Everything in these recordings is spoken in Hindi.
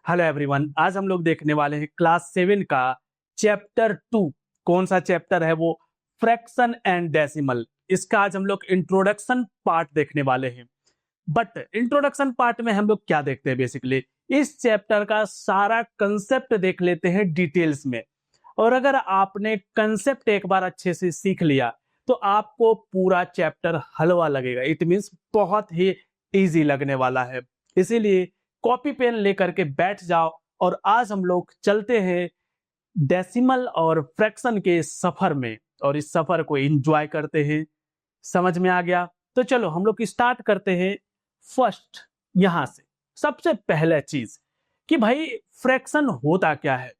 हेलो एवरीवन, आज हम लोग देखने वाले हैं क्लास 7 का चैप्टर 2। कौन सा चैप्टर है वो? Fraction and decimal. इसका आज हम लोग इंट्रोडक्शन पार्ट देखने वाले हैं। बट इंट्रोडक्शन पार्ट में हम लोग क्या देखते हैं? बेसिकली इस चैप्टर का सारा कंसेप्ट देख लेते हैं डिटेल्स में। और अगर आपने कंसेप्ट एक बार अच्छे से सीख लिया तो आपको पूरा चैप्टर हलवा लगेगा। इट मीन्स बहुत ही इजी लगने वाला है। इसीलिए कॉपी पेन लेकर के बैठ जाओ और आज हम लोग चलते हैं डेसिमल और फ्रैक्शन के सफर में और इस सफर को एंजॉय करते हैं। समझ में आ गया? तो चलो हम लोग स्टार्ट करते हैं फर्स्ट यहां से। सबसे पहले चीज कि भाई फ्रैक्शन होता क्या है?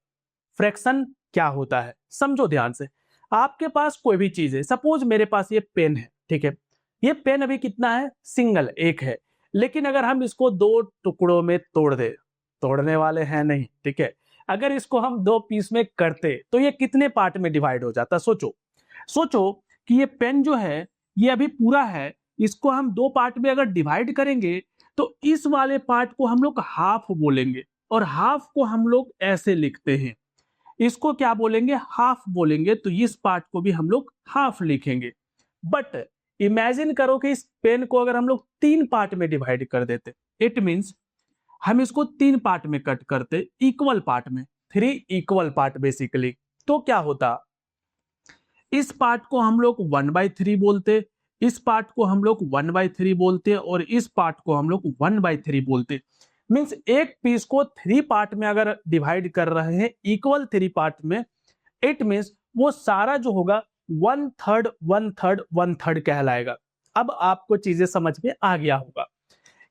फ्रैक्शन क्या होता है समझो ध्यान से। आपके पास कोई भी चीज है, सपोज मेरे पास ये पेन है, ठीक है। ये पेन अभी कितना है? सिंगल, एक है। लेकिन अगर हम इसको दो टुकड़ों में तोड़ दे, तोड़ने वाले हैं नहीं, ठीक है। अगर इसको हम दो पीस में करते तो ये कितने पार्ट में डिवाइड हो जाता? सोचो सोचो कि ये पेन जो है ये अभी पूरा है, इसको हम दो पार्ट में अगर डिवाइड करेंगे तो इस वाले पार्ट को हम लोग हाफ बोलेंगे और हाफ को हम लोग ऐसे लिखते हैं। इसको क्या बोलेंगे? हाफ बोलेंगे। तो इस पार्ट को भी हम लोग हाफ लिखेंगे। बट इमेजिन करो कि इस पेन को अगर हम लोग तीन पार्ट में डिवाइड कर देते, इट मींस हम इसको तीन पार्ट में कट करते, इक्वल पार्ट में, थ्री इक्वल पार्ट बेसिकली। तो क्या होता? इस पार्ट को हम लोग 1/3 बोलते, इस पार्ट को हम लोग 1/3 बोलते और इस पार्ट को हम लोग 1/3 बोलते। मींस एक पीस को थ्री पार्ट में अगर डिवाइड कर रहे हैं, इक्वल थ्री पार्ट में, इट मींस वो सारा जो होगा 1/3 1/3 1/3 कहलाएगा। अब आपको चीजें समझ में आ गया होगा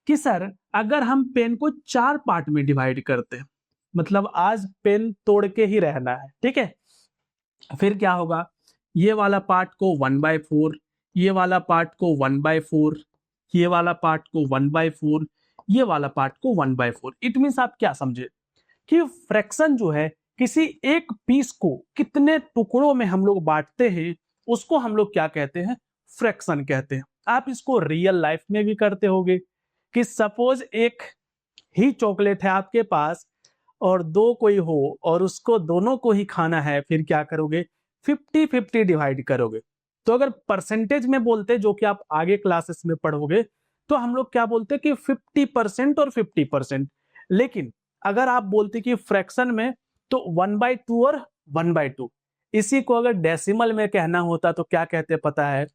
कि सर अगर हम पेन को चार पार्ट में डिवाइड करते हैं, मतलब आज पेन तोड़ के ही रहना है, ठीक है। फिर क्या होगा? ये वाला पार्ट को 1/4, ये वाला पार्ट को 1/4, ये वाला पार्ट को 1/4, ये वाला पार्ट को 1/4। इट मींस आप क्या समझे कि फ्रैक्शन जो है किसी एक पीस को कितने टुकड़ों में हम लोग बांटते हैं, उसको हम लोग क्या कहते हैं? फ्रैक्शन कहते हैं। आप इसको रियल लाइफ में भी करते होगे कि सपोज एक ही चॉकलेट है आपके पास और दो कोई हो और उसको दोनों को ही खाना है, फिर क्या करोगे? 50-50 डिवाइड करोगे। तो अगर परसेंटेज में बोलते, जो कि आप आगे क्लासेस में पढ़ोगे, तो हम लोग क्या बोलते कि 50% और 50%। लेकिन अगर आप बोलते कि फ्रैक्शन में, तो 1/2 और 1/2। इसी को अगर डेसिमल में कहना होता तो क्या कहते पता है?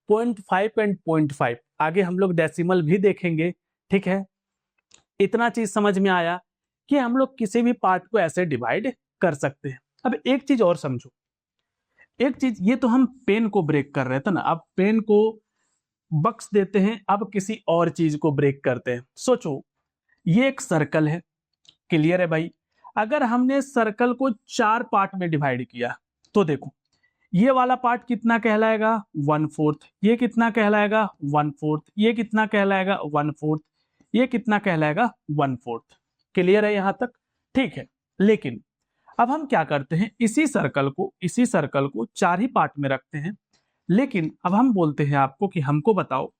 0.5 एंड 0.5। आगे हम लोग डेसिमल भी देखेंगे, ठीक है। इतना चीज समझ में आया कि हम लोग किसी भी पार्ट को ऐसे डिवाइड कर सकते हैं। अब एक चीज और समझो, एक चीज, ये तो हम पेन को ब्रेक कर रहे थे ना, अब पेन को बक्स देते हैं, अब किसी और चीज को ब्रेक करते हैं। सोचो ये एक सर्कल है, क्लियर है भाई? अगर हमने सर्कल को चार पार्ट में डिवाइड किया तो देखो ये वाला पार्ट कितना कहलाएगा? 1/4। ये कितना कहलाएगा? 1/4। ये कितना कहलाएगा? 1/4। ये कितना कहलाएगा? 1/4। क्लियर है यहां तक? ठीक है। लेकिन अब हम क्या करते हैं, इसी सर्कल को चार ही पार्ट में रखते हैं। लेकिन अब हम बोलते हैं आपको कि हमको बताओ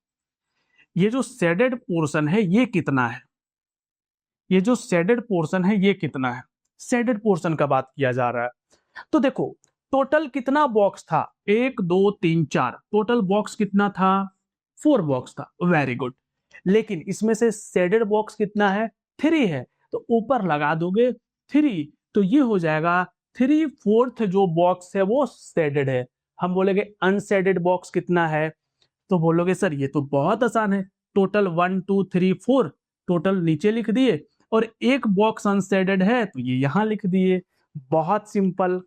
ये जो शेडेड पोर्शन है ये कितना है? ये जो शेडेड पोर्शन है ये कितना है? शेडेड पोर्शन का बात किया जा रहा है। तो देखो टोटल कितना बॉक्स था? 1 2 3 4। टोटल बॉक्स कितना था? 4 बॉक्स था। Very good. लेकिन इसमें से शेडेड बॉक्स कितना है? 3 है। तो ऊपर लगा दोगे 3, तो ये हो जाएगा 3/4 जो बॉक्स है वो शेडेड है। हम बोलेंगे अनशेडेड बॉक्स कितना है? तो बोलोगे सर ये तो बहुत आसान है, टोटल 1 2 3 4, टोटल नीचे लिख दिए और एक बॉक्स अनशेडेड है तो ये यहां लिख दिए। बहुत सिंपल।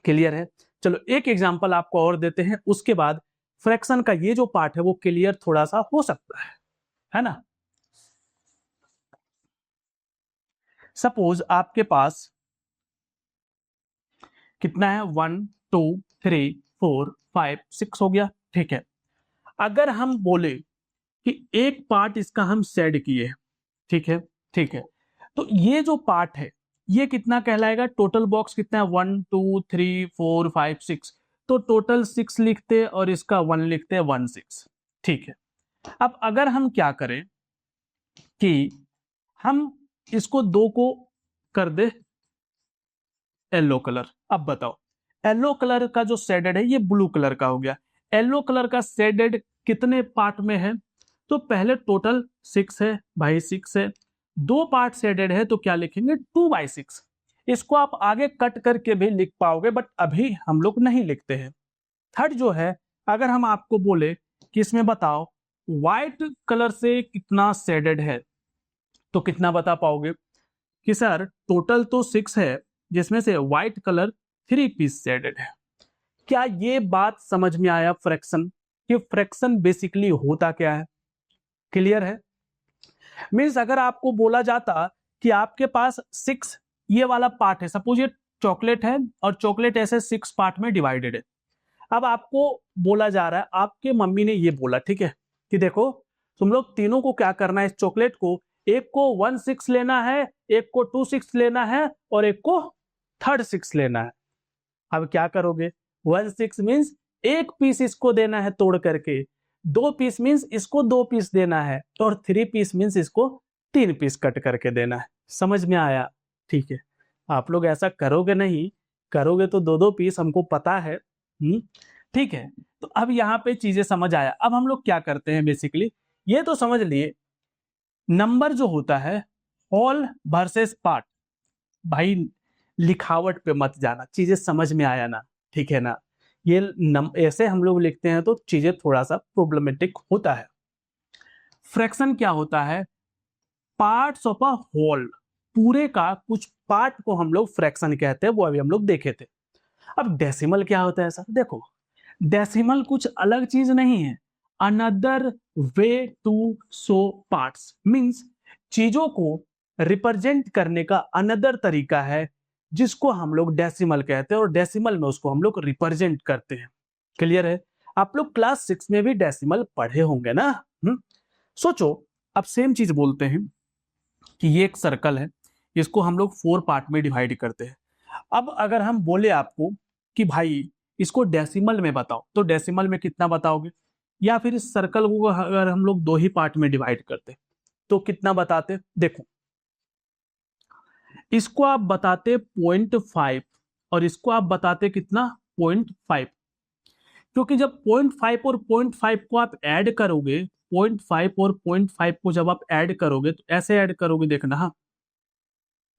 क्लियर है? चलो एक एग्जांपल आपको और देते हैं, उसके बाद फ्रैक्शन का ये जो पार्ट है वो क्लियर थोड़ा सा हो सकता है ना। सपोज आपके पास कितना है? 1 2 3 4 5 6 हो गया, ठीक है। अगर हम बोले कि एक पार्ट इसका हम शेड किए, ठीक है, ठीक है, तो ये जो पार्ट है ये कितना कहलाएगा? टोटल बॉक्स कितना है? 1 2 3 4 5 6। तो टोटल 6 लिखते हैं और इसका 1 लिखते हैं, 1 6। ठीक है। अब अगर हम क्या करें कि हम इसको 2 को कर दे येलो कलर। अब बताओ, येलो कलर का जो शेडेड है ये ब्लू कलर का हो गया। येलो कलर का शेडेड कितने पार्ट में है? तो पहले टोटल 6 है भाई, 6 है, 2 पार्ट शेडेड है तो क्या लिखेंगे 2/6। इसको आप आगे कट करके भी लिख पाओगे बट अभी हम लोग नहीं लिखते हैं। थर्ड जो है, अगर हम आपको बोले कि इसमें बताओ व्हाइट कलर से कितना शेडेड है, तो कितना बता पाओगे कि सर टोटल तो 6 है जिसमें से व्हाइट कलर 3 पीस शेडेड है। क्या ये बात समझ में आया फ्रैक्शन, कि फ्रैक्शन बेसिकली होता क्या है? क्लियर है? मीन्स अगर आपको बोला जाता कि आपके पास 6 ये वाला पार्ट है, सपोज ये चॉकलेट है और चॉकलेट ऐसे 6 पार्ट में डिवाइडेड है। अब आपको बोला जा रहा है, आपके मम्मी ने ये बोला, ठीक है, कि देखो तुम लोग तीनों को क्या करना है, इस चॉकलेट को एक को 1/6 लेना है, एक को 2/6 लेना है और एक को 3/6 लेना है। अब क्या करोगे? 1/6 मीन्स एक पीस इसको देना है तोड़ करके, 2 पीस मीन्स इसको 2 पीस देना है और 3 पीस मीन्स इसको 3 पीस कट करके देना है। समझ में आया? ठीक है, आप लोग ऐसा करोगे नहीं, करोगे तो 2-2 पीस, हमको पता है। ठीक है, तो अब यहाँ पे चीजें समझ आया। अब हम लोग क्या करते हैं बेसिकली, ये तो समझ लिए नंबर जो होता है होल वर्सेस पार्ट, भाई लिखावट पे मत जाना, चीजें समझ में आया ना, ठीक है ना? ये ऐसे हम लोग लिखते हैं तो चीजें थोड़ा सा प्रॉब्लमेटिक होता है। फ्रैक्शन क्या होता है? पार्ट्स ऑफ अ होल, पूरे का कुछ पार्ट को हम लोग फ्रैक्शन कहते हैं, वो अभी हम लोग देखे थे। अब डेसिमल क्या होता है सर? देखो, डेसिमल कुछ अलग चीज नहीं है, another way to show parts, means चीजों को रिप्रेजेंट करने का अनदर तरीका है जिसको हम लोग डेसिमल कहते हैं और डेसिमल में उसको हम लोग रिप्रेजेंट करते हैं। क्लियर है? आप लोग क्लास 6 में भी डेसिमल पढ़े होंगे ना? सोचो, अब सेम चीज बोलते हैं कि ये एक सर्कल है, इसको हम लोग 4 पार्ट में डिवाइड करते हैं। अब अगर हम बोले आपको कि भाई इसको डेसिमल में बताओ, तो डेसिमल में कितना बताओगे? या फिर इस सर्कल को अगर हम लोग 2 ही पार्ट में डिवाइड करते तो कितना बताते? देखो, इसको आप बताते 0.5 और इसको आप बताते कितना? 0.5, क्योंकि जब 0.5 और 0.5 को आप ऐड करोगे, 0.5 और 0.5 को जब आप ऐड करोगे तो ऐसे ऐड करोगे, देखना हाँ,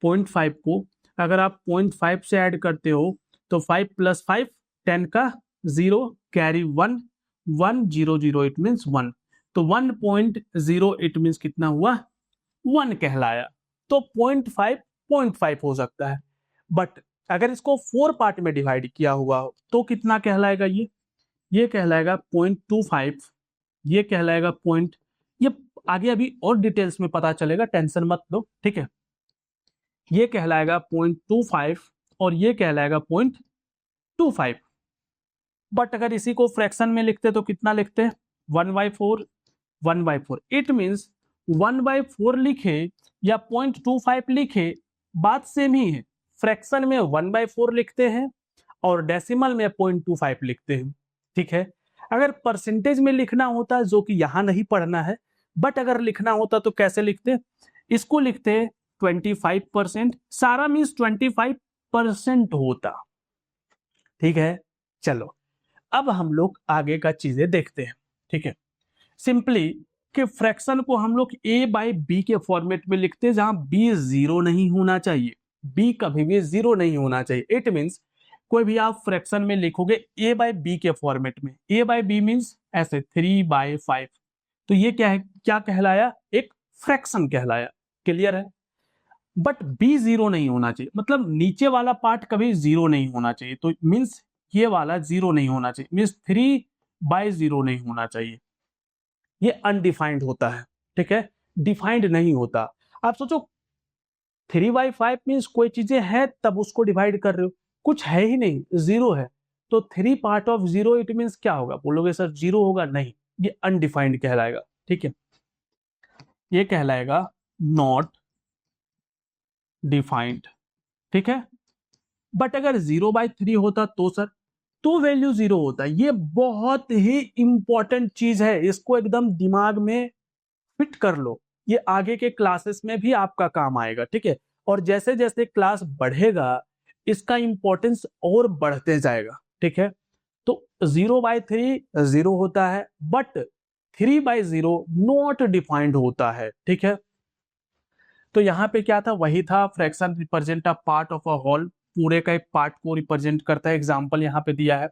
0.5 को अगर आप 0.5 से ऐड करते हो तो 5 + 5 10 का 0 कैरी 1 1 0 0 इट मीन्स 1, तो 1.0 इट मीन्स कितना हुआ? 1 कहलाया। तो 0.5 0.5 हो सकता है, बट अगर इसको 4 पार्ट में डिवाइड किया हुआ हो तो कितना कहलाएगा? ये कहलाएगा 0.25, ये कहलाएगा पॉइंट, ये आगे अभी और डिटेल्स में पता चलेगा, टेंशन मत लो, ठीक है। ये कहलाएगा 0.25 और ये कहलाएगा 0.25। बट अगर इसी को फ्रैक्शन में लिखते तो कितना लिखते? 1/4 1/4। इट मीन्स 1/4 लिखे या 0.25 लिखे, बात सेम ही है। फ्रैक्शन में 1/4 लिखते हैं और डेसिमल में 0.25 लिखते हैं, ठीक है। अगर परसेंटेज में लिखना होता, जो कि यहां नहीं पढ़ना है, बट अगर लिखना होता तो कैसे लिखते? इसको लिखते 25%, सारा मीन्स 25% होता, ठीक है। चलो, अब हम लोग आगे का चीजें देखते हैं, ठीक है। सिंपली कि फ्रैक्शन को हम लोग a/b के फॉर्मेट में लिखते हैं, जहां b 0 नहीं होना चाहिए, b कभी भी 0 नहीं होना चाहिए। इट मीन्स कोई भी आप फ्रैक्शन में लिखोगे a/b के फॉर्मेट में, a/b मीन्स ऐसे 3/5, तो ये क्या है? क्या कहलाया? एक फ्रैक्शन कहलाया। क्लियर है? बट b 0 नहीं होना चाहिए, मतलब नीचे वाला पार्ट कभी 0 नहीं होना चाहिए, तो मीन्स ये वाला 0 नहीं होना चाहिए, मीन्स 3/0 नहीं होना चाहिए। ये अनडिफाइंड होता है, ठीक है, डिफाइंड नहीं होता। आप सोचो 3/5 मीन्स कोई चीजें है तब उसको डिवाइड कर रहे हो, कुछ है ही नहीं, 0 है, तो 3 पार्ट ऑफ 0 इट मीन्स क्या होगा? बोलोगे सर 0 होगा, नहीं, ये अनडिफाइंड कहलाएगा, ठीक है, ये कहलाएगा नॉट डिफाइंड, ठीक है। बट अगर 0/3 होता तो सर, तो वैल्यू 0 होता। ये बहुत ही इंपॉर्टेंट चीज है, इसको एकदम दिमाग में फिट कर लो। ये आगे के क्लासेस में भी आपका काम आएगा, ठीक है। और जैसे जैसे क्लास बढ़ेगा इसका इंपॉर्टेंस और बढ़ते जाएगा, ठीक है। तो 0/3 0 होता है, बट 3/0 नॉट डिफाइंड होता है, ठीक है। तो यहाँ पे क्या था, वही था, fraction represent a part of a whole, पूरे का एक पार्ट को रिप्रेजेंट करता है। एग्जांपल यहाँ पे दिया है,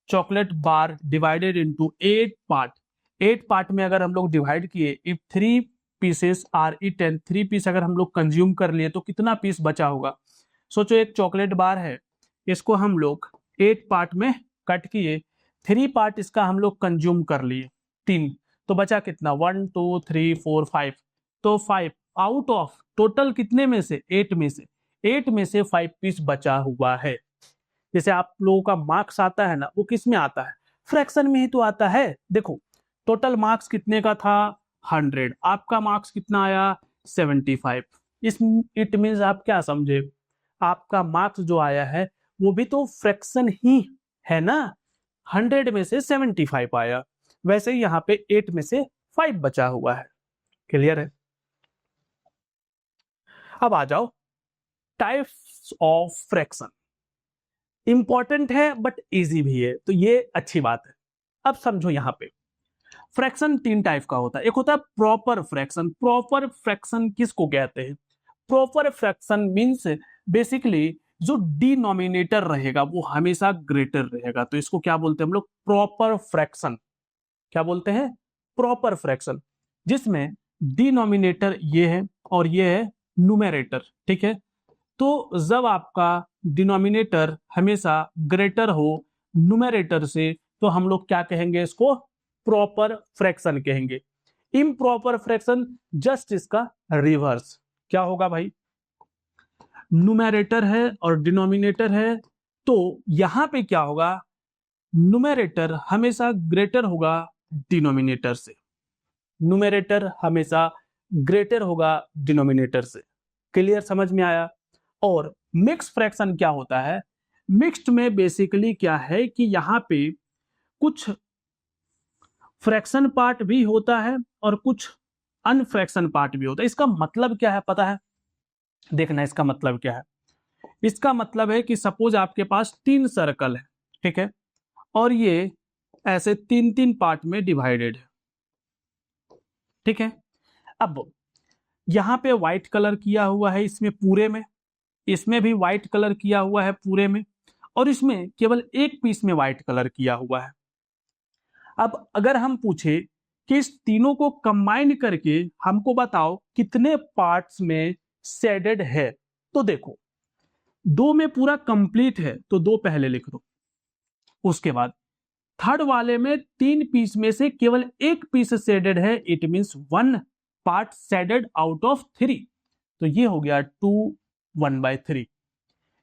chocolate bar divided into 8 part. 8 part में अगर हम लोग डिवाइड किए, if 3 pieces are eaten, 3 piece अगर हम लोग कंज्यूम कर लिए तो कितना पीस बचा होगा। सोचो एक चॉकलेट बार है, इसको हम लोग 8 पार्ट में कट किए, 3 पार्ट इसका हम लोग कंज्यूम कर लिए, 3, तो बचा कितना, 1 2 3 4 5, तो 5 आउट ऑफ टोटल कितने में से, 8 में से, 8 में से 5 पीस बचा हुआ है। जैसे आप लोगों का मार्क्स आता है ना, वो किस में आता है, फ्रैक्शन में ही तो आता है। देखो टोटल मार्क्स कितने का था, 100, आपका मार्क्स कितना आया, 75। इस इट मीन्स आप क्या समझे, आपका मार्क्स जो आया है वो भी तो फ्रैक्शन ही है ना, 100 में से 75 आया, वैसे ही यहाँ पे 8 में से 5 बचा हुआ है। क्लियर है। अब आ जाओ टाइप्स ऑफ फ्रैक्शन। इंपॉर्टेंट है बट इजी भी है, तो ये अच्छी बात है। अब समझो यहाँ पे फ्रैक्शन 3 टाइप का होता है। एक होता है प्रॉपर फ्रैक्शन। प्रॉपर फ्रैक्शन किसको कहते हैं, प्रॉपर फ्रैक्शन मींस बेसिकली जो डिनोमिनेटर रहेगा वो हमेशा ग्रेटर रहेगा, तो इसको क्या बोलते हैं हम लोग, प्रॉपर फ्रैक्शन। क्या बोलते हैं, प्रॉपर फ्रैक्शन, जिसमें डिनोमिनेटर ये है और ये है न्यूमरेटर, ठीक है। तो जब आपका डिनोमिनेटर हमेशा ग्रेटर हो न्यूमरेटर से, तो हम लोग क्या कहेंगे, इसको प्रॉपर फ्रैक्शन कहेंगे। इम्प्रॉपर फ्रैक्शन जस्ट इसका रिवर्स। क्या होगा भाई, न्यूमरेटर है और डिनोमिनेटर है, तो यहां पे क्या होगा, न्यूमरेटर हमेशा ग्रेटर होगा डिनोमिनेटर से, न्यूमरेटर हमेशा ग्रेटर होगा डिनोमिनेटर से। क्लियर, समझ में आया। और मिक्स फ्रैक्शन क्या होता है, मिक्स्ड में बेसिकली क्या है कि यहाँ पे कुछ फ्रैक्शन पार्ट भी होता है और कुछ अनफ्रैक्शन पार्ट भी होता है। इसका मतलब क्या है पता है, देखना इसका मतलब क्या है। इसका मतलब है कि सपोज आपके पास 3 सर्कल है, ठीक है, और ये ऐसे 3-3 पार्ट में डिवाइडेड है, ठीक है। अब यहां पे व्हाइट कलर किया हुआ है इसमें पूरे में, इसमें भी व्हाइट कलर किया हुआ है पूरे में, और इसमें केवल एक पीस में व्हाइट कलर किया हुआ है। अब अगर हम पूछे कि इस तीनों को कंबाइन करके हमको बताओ कितने पार्ट्स में शेडेड है, तो देखो 2 में पूरा कंप्लीट है तो 2 पहले लिख दो, उसके बाद थर्ड वाले में 3 पीस में से केवल एक पीस शेडेड है, it means 1 part shaded out of 3, तो ये हो गया 2 1/3।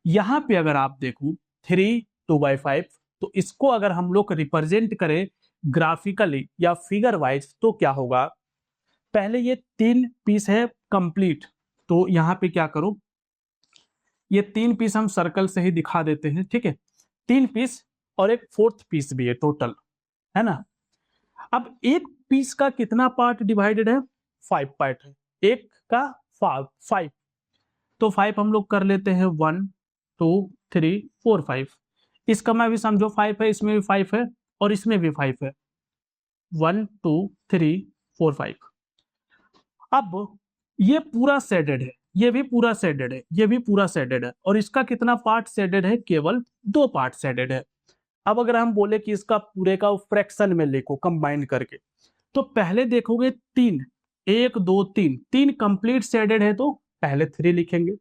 यहां पे अगर आप देखो 3 2/5, तो इसको अगर हम लोग रिप्रेजेंट करें ग्राफिकली या फिगर वाइज तो क्या होगा, पहले ये 3 पीस है कंप्लीट, तो यहां पे क्या करो, ये 3 पीस हम सर्कल से ही दिखा देते हैं, ठीक है, 3 पीस और एक फोर्थ पीस भी है टोटल, है ना। अब एक पीस का कितना पार्ट डिवाइडेड है, 5 पार्ट है, एक का 5, तो 5 हम लोग कर लेते हैं 1 2 3 4 5, इसका मैं भी समझो 5 है, इसमें भी 5 है और इसमें भी 5 है, 1 2 3 4 5। अब ये पूरा शेडेड है, ये भी पूरा शेडेड है, ये भी पूरा शेडेड है, और इसका कितना पार्ट शेडेड है, केवल 2 पार्ट शेडेड है। अब अगर हम बोले कि इसका पूरे का फ्रैक्शन में लिखो कंबाइन करके, तो पहले देखोगे 3, 1 2 3, 3 कंप्लीट शेडेड है तो पहले 3 लिखेंगे,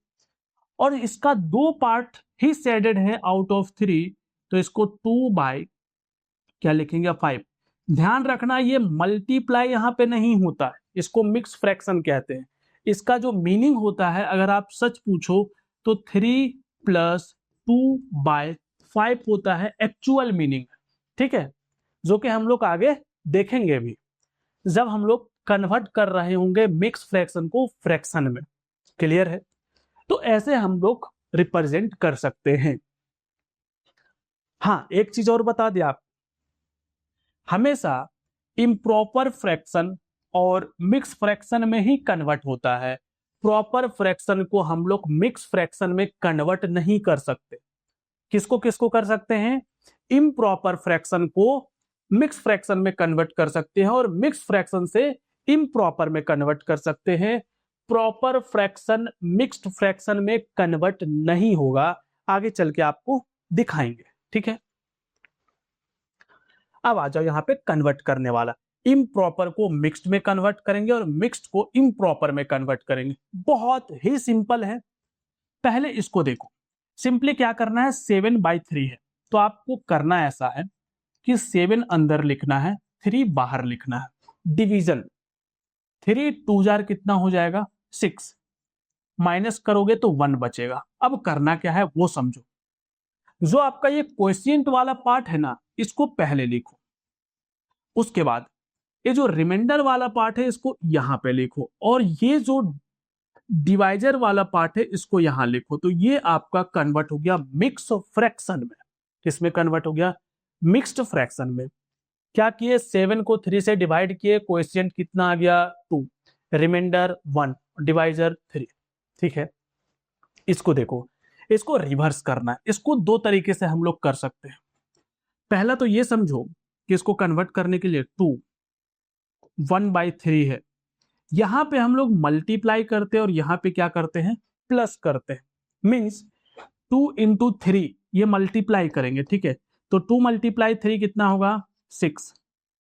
और इसका 2 पार्ट ही शेडेड है आउट ऑफ 3, तो इसको 2 बाय क्या लिखेंगे, 5। ध्यान रखना ये मल्टीप्लाई यहां पे नहीं होता है, इसको मिक्स फ्रैक्शन कहते हैं। इसका जो मीनिंग होता है अगर आप सच पूछो तो 3 + 2/5 होता है एक्चुअल मीनिंग, ठीक है, जो कि हम लोग आगे देखेंगे भी जब हम लोग कन्वर्ट कर रहे होंगे मिक्स फ्रैक्शन को फ्रैक्शन में। क्लियर है, तो ऐसे हम लोग रिप्रेजेंट कर सकते हैं। हाँ, एक चीज और बता दिया आप, हमेशा इम्प्रॉपर फ्रैक्शन और मिक्स फ्रैक्शन में ही कन्वर्ट होता है। प्रॉपर फ्रैक्शन को हम लोग मिक्स फ्रैक्शन में कन्वर्ट नहीं कर सकते। किसको किसको कर सकते हैं? इम्प्रॉपर फ्रैक्शन को मिक्स फ्रैक्शन में कन्वर्ट कर सकते हैं और मिक्स फ्रैक्शन से इम्प्रॉपर में कन्वर्ट कर सकते हैं। प्रॉपर फ्रैक्शन मिक्स्ड फ्रैक्शन में कन्वर्ट नहीं होगा, आगे चल के आपको दिखाएंगे, ठीक है। अब आ जाओ यहां पे कन्वर्ट करने वाला। इम्प्रॉपर को मिक्स्ड में कन्वर्ट करेंगे और मिक्स्ड को इम्प्रॉपर में कन्वर्ट करेंगे। बहुत ही सिंपल है। पहले इसको देखो, सिंपली क्या करना है, 7/3 है तो आपको करना ऐसा है कि 7 अंदर लिखना है, 3 बाहर लिखना है। डिवीजन 3 2 जार कितना हो जाएगा 6, माइनस करोगे तो 1 बचेगा। अब करना क्या है वो समझो। जो आपका ये क्वोशिएंट वाला पार्ट है ना, इसको पहले लिखो। उसके बाद ये जो रिमाइंडर वाला पार्ट है इसको यहां पे लिखो, और ये जो डिवाइजर वाला पार्ट है इसको यहां लिखो। तो ये आपका कन्वर्ट हो गया मिक्स फ्रैक्शन में। किसमें कन्वर्ट हो गया? मिक्स्ड फ्रैक्शन में। क्या किए, 7 को 3 से डिवाइड किए, कोएफिशिएंट कितना आ गया 2, रिमाइंडर 1, डिवाइजर 3, ठीक है। इसको देखो, इसको रिवर्स करना है। इसको दो तरीके से हम लोग कर सकते हैं। पहला तो ये समझो कि इसको कन्वर्ट करने के लिए 2 1/3 है, यहां पे हम लोग मल्टीप्लाई करते हैं और यहां पे क्या करते हैं, प्लस करते हैं। मींस 2 इंटू 3 ये मल्टीप्लाई करेंगे, ठीक है। तो 2 मल्टीप्लाई 3 कितना होगा 6,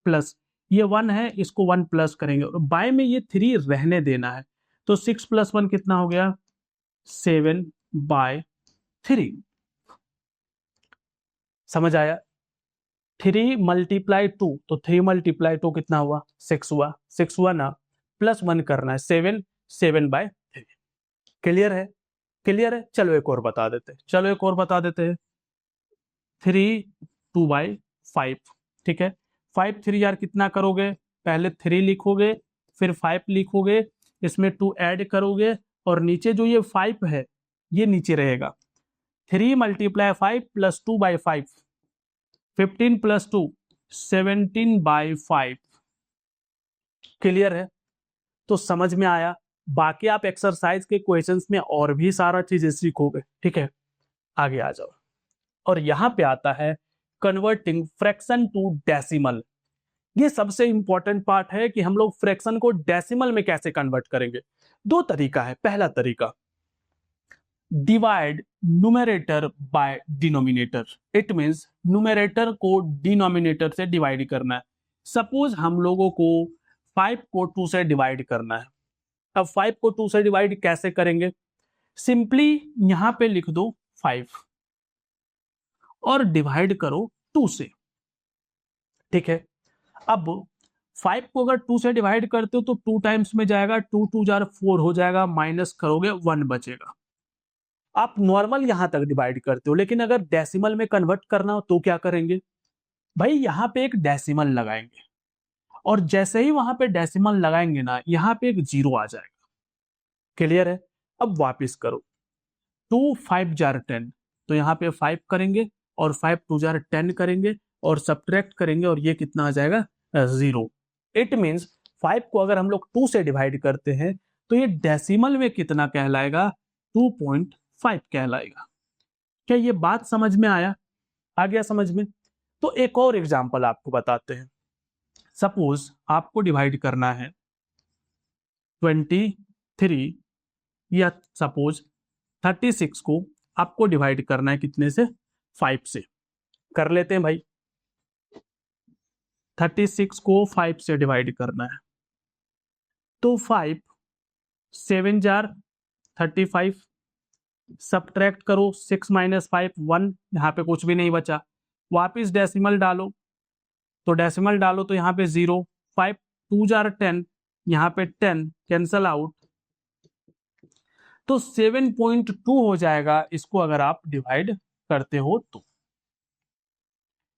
प्लस ये 1 है, इसको 1 प्लस करेंगे और बाय में ये 3 रहने देना है। तो 6 + 1 कितना हो गया 7/3। समझ आया? 3 मल्टीप्लाई 2, तो 3 मल्टीप्लाई 2 कितना हुआ 6 हुआ, 6 हुआ ना, प्लस 1 करना है 7, 7/3। क्लियर है? क्लियर है। चलो एक और बता देते हैं, 3 2/5, ठीक है। 5 3 यार कितना करोगे, पहले 3 लिखोगे फिर 5 लिखोगे, इसमें 2 ऐड करोगे और नीचे जो ये 5 है ये नीचे रहेगा। 3 × 5 + 2/5, 15 + 2 17/5। क्लियर है? तो समझ में आया। बाकी आप एक्सरसाइज के क्वेश्चंस में और भी सारा चीजें सीखोगे, ठीक है। आगे आ जाओ, और यहां पे आता है कन्वर्टिंग फ्रैक्शन टू डेसिमल। ये सबसे इंपॉर्टेंट पार्ट है कि हम लोग फ्रैक्शन को डेसिमल में कैसे कन्वर्ट करेंगे। दो तरीका है। पहला तरीका, divide numerator by denominator. It means numerator को डिनोमिनेटर से डिवाइड करना है। सपोज हम लोगों को 5 को 2 से डिवाइड करना है। अब 5 को 2 से डिवाइड कैसे करेंगे? सिंपली यहां पे लिख दो 5 और डिवाइड करो 2 से, ठीक है। अब 5 को अगर 2 से डिवाइड करते हो तो 2 टाइम्स में जाएगा, 2 2 जार 4 हो जाएगा, माइनस करोगे 1 बचेगा। आप नॉर्मल यहां तक डिवाइड करते हो, लेकिन अगर डेसिमल में कन्वर्ट करना हो तो क्या करेंगे भाई, यहां पे एक डेसिमल लगाएंगे और जैसे ही वहां पे डेसिमल लगाएंगे ना, यहां पे एक 0 आ जाएगा। क्लियर है? अब वापस करो, 2 5 जार 10, तो यहाँ पे 5 करेंगे और 5 2 जार 10 करेंगे और सब्ट्रैक्ट करेंगे और ये कितना आ जाएगा 0। इट मींस 5 को अगर हम लोग 2 से डिवाइड करते हैं तो ये डेसिमल में कितना कहलाएगा 2.5 कहलाएगा। क्या ये बात समझ में आया? आ गया समझ में? तो एक और एग्जांपल आपको बताते हैं। सपोज आपको डिवाइड करना है 23 या सपोज 36 को आपको डिवाइड करना है कितने से, 5 से। कर लेते हैं भाई, 36 को 5 से डिवाइड करना है तो 5 7 जार 35, सब्ट्रैक्ट करो 6 - 5 1, यहाँ पे कुछ भी नहीं बचा। वापिस डेसिमल डालो, तो डेसिमल डालो तो यहाँ पे 0, 5 2 जार 10, यहाँ पे 10 कैंसल आउट, तो 7.2 हो जाएगा इसको अगर आप डिवाइड करते हो तो।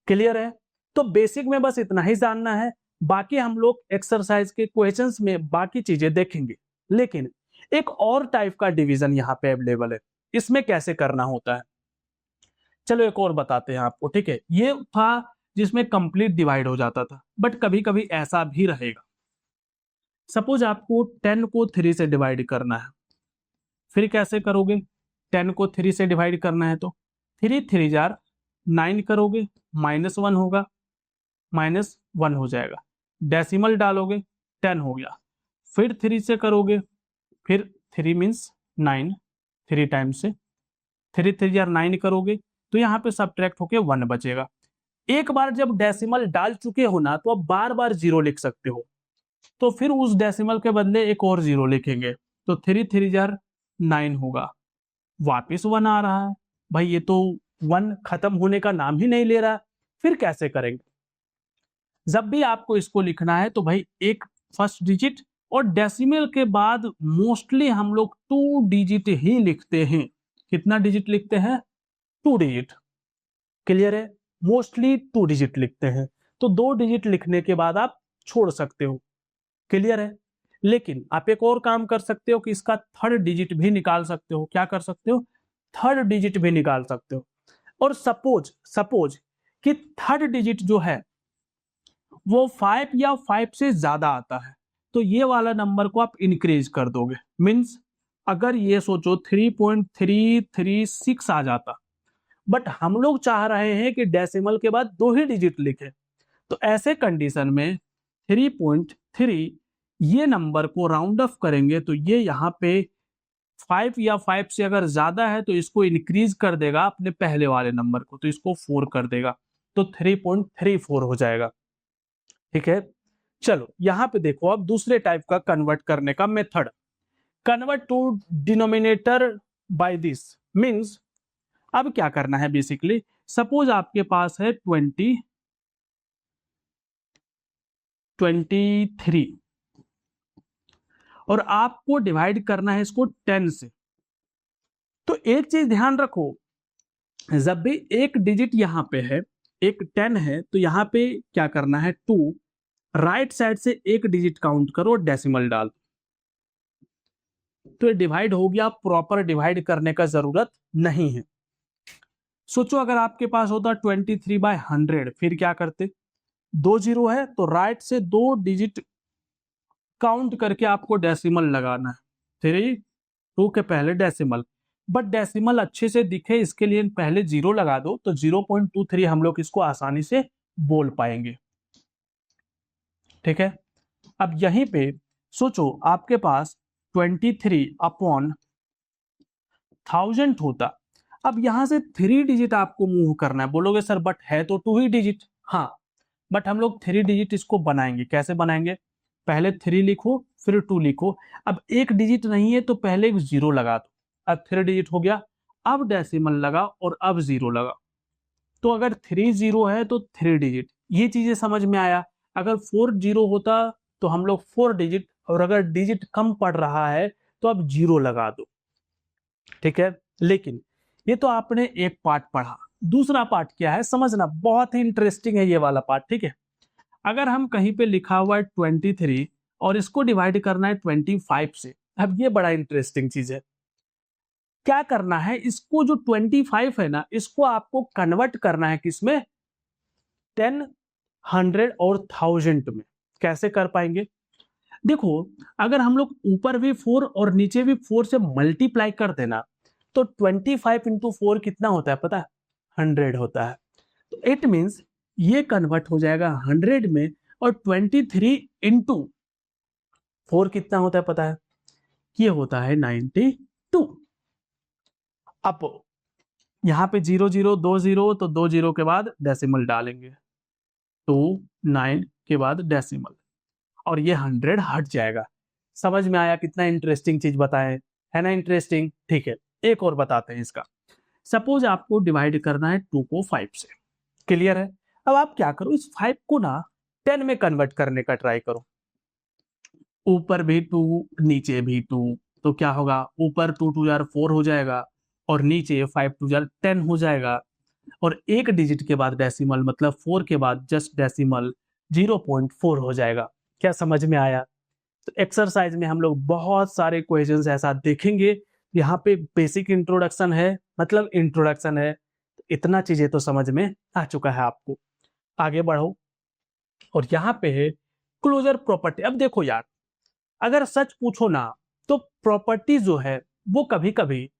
क्लियर है? तो बेसिक में बस इतना ही जानना है, बाकी हम लोग एक्सरसाइज के क्वेश्चंस में बाकी चीजें देखेंगे। लेकिन एक और टाइप का डिवीजन यहाँ पे अवेलेबल है, इसमें कैसे करना होता है चलो एक और बताते हैं आपको, ठीक है। ये था जिसमें कंप्लीट डिवाइड हो जाता था, बट कभी कभी ऐसा भी रहेगा सपोज आपको 10 को 3 से डिवाइड करना है, फिर कैसे करोगे? 10 को 3 से डिवाइड करना है तो 3 3 जार 9 करोगे, -1 होगा, -1 हो जाएगा, डेसिमल डालोगे 10 हो गया, फिर 3 से करोगे, फिर 3 मीन्स 9, 3 टाइम्स से 3 3 जार 9 करोगे तो यहाँ पे सब्ट्रैक्ट होके 1 बचेगा। एक बार जब डेसिमल डाल चुके हो ना तो अब बार बार जीरो लिख सकते हो, तो फिर उस डेसिमल के बदले एक और जीरो लिखेंगे, तो 3 3 जार 9 होगा, वापिस 1 आ रहा है। भाई ये तो 1 खत्म होने का नाम ही नहीं ले रहा, फिर कैसे करेंगे? जब भी आपको इसको लिखना है तो भाई एक फर्स्ट डिजिट और डेसिमल के बाद मोस्टली हम लोग 2 डिजिट ही लिखते हैं। कितना डिजिट लिखते हैं? 2 डिजिट। क्लियर है? मोस्टली 2 डिजिट लिखते हैं, तो 2 डिजिट लिखने के बाद आप छोड़ सकते हो। क्लियर है? लेकिन आप एक और काम कर सकते हो कि इसका थर्ड डिजिट भी निकाल सकते हो। क्या कर सकते हो? थर्ड डिजिट भी निकाल सकते हो। और सपोज सपोज कि थर्ड डिजिट जो है वो 5 या 5 से ज्यादा आता है, तो ये वाला नंबर को आप इंक्रीज कर दोगे। मीन्स अगर ये सोचो 3.336 आ जाता, बट हम लोग चाह रहे हैं कि डेसिमल के बाद 2 ही डिजिट लिखे, तो ऐसे कंडीशन में 3.3 ये नंबर को राउंड ऑफ करेंगे तो ये यहाँ पे 5 या 5 से अगर ज्यादा है तो इसको इंक्रीज कर देगा अपने पहले वाले नंबर को, तो इसको 4 कर देगा, तो 3.34 हो जाएगा। ठीक है, चलो यहां पे देखो अब दूसरे टाइप का कन्वर्ट करने का method, convert to denominator by this. Means अब क्या करना है बेसिकली, सपोज आपके पास है 23 और आपको डिवाइड करना है इसको 10 से। तो एक चीज ध्यान रखो, जब भी एक डिजिट यहां पे है, एक 10 है, तो यहां पे क्या करना है 2, राइट साइड से एक डिजिट काउंट करो, डेसिमल डाल, तो ये डिवाइड हो गया, प्रॉपर डिवाइड करने का जरूरत नहीं है। सोचो अगर आपके पास होता 23/100, फिर क्या करते? 2 जीरो है तो राइट से 2 डिजिट काउंट करके आपको डेसिमल लगाना है, 3 2 के पहले डेसिमल, बट डेसिमल अच्छे से दिखे इसके लिए पहले जीरो लगा दो, तो 0.23 हम लोग इसको आसानी से बोल पाएंगे। ठीक है, अब यहीं पे सोचो आपके पास 23/1000 होता, अब यहां से 3 डिजिट आपको मूव करना है। बोलोगे सर बट है तो 2 ही डिजिट, हाँ, बट हम लोग 3 डिजिट इसको बनाएंगे। कैसे बनाएंगे? पहले 3 लिखो फिर 2 लिखो, अब एक डिजिट नहीं है तो पहले एक जीरो लगा दो, अब 3 डिजिट हो गया, अब डेसिमल लगा और अब जीरो लगा, तो अगर 3 जीरो है तो 3 डिजिट, ये चीजें समझ में आया। अगर 4 जीरो होता तो हम लोग 4 डिजिट, और अगर डिजिट कम पड़ रहा है तो अब जीरो लगा दो। ठीक है, लेकिन ये तो आपने एक पार्ट पढ़ा, दूसरा पार्ट क्या है समझना, बहुत ही इंटरेस्टिंग है ये वाला पार्ट। ठीक है, अगर हम कहीं पे लिखा हुआ है 23 और इसको डिवाइड करना है 25 से, अब ये बड़ा इंटरेस्टिंग चीज है। क्या करना है, इसको जो 25 है ना, इसको आपको कन्वर्ट करना है किसमें? 10, 100 और 1000 में। कैसे कर पाएंगे? देखो, अगर हम लोग ऊपर भी 4 और नीचे भी 4 से मल्टीप्लाई कर देना तो 25 इंटू 4 कितना होता है पता है? 100 होता है। तो इट मीन्स ये कन्वर्ट हो जाएगा 100 में, और 23 इंटू 4 कितना होता है पता है? ये होता है 92। अब यहाँ पे 0 0 2 0, तो 2 0 के बाद डेसिमल डालेंगे, 2 9 के बाद डेसिमल, और ये 100 हट जाएगा। समझ में आया? कितना इंटरेस्टिंग चीज बताए, है ना इंटरेस्टिंग? ठीक है, एक और बताते हैं इसका। सपोज आपको डिवाइड करना है 2 को 5 से। क्लियर है? अब आप क्या करो, इस 5 को ना 10 में कन्वर्ट करने का ट्राई करो। ऊपर भी 2 नीचे भी 2, तो क्या होगा? ऊपर 2 2 जार 4 हो जाएगा और नीचे 5 2 जार 10 हो जाएगा, और एक डिजिट के बाद डेसिमल, मतलब 4 के बाद जस्ट डेसिमल 0.4 हो जाएगा। क्या समझ में आया? तो एक्सरसाइज में हम लोग बहुत सारे क्वेश्चंस ऐसा देखेंगे। यहाँ पे बेसिक इंट्रोडक्शन है, मतलब इंट्रोडक्शन है, तो इतना चीजें तो समझ में आ चुका है आपको। आगे बढ़ो, और यहाँ पे है क्लोजर प्रॉपर्टी। अब देखो यार, अगर सच पूछो ना तो प्रॉपर्टी जो है वो कभी कभी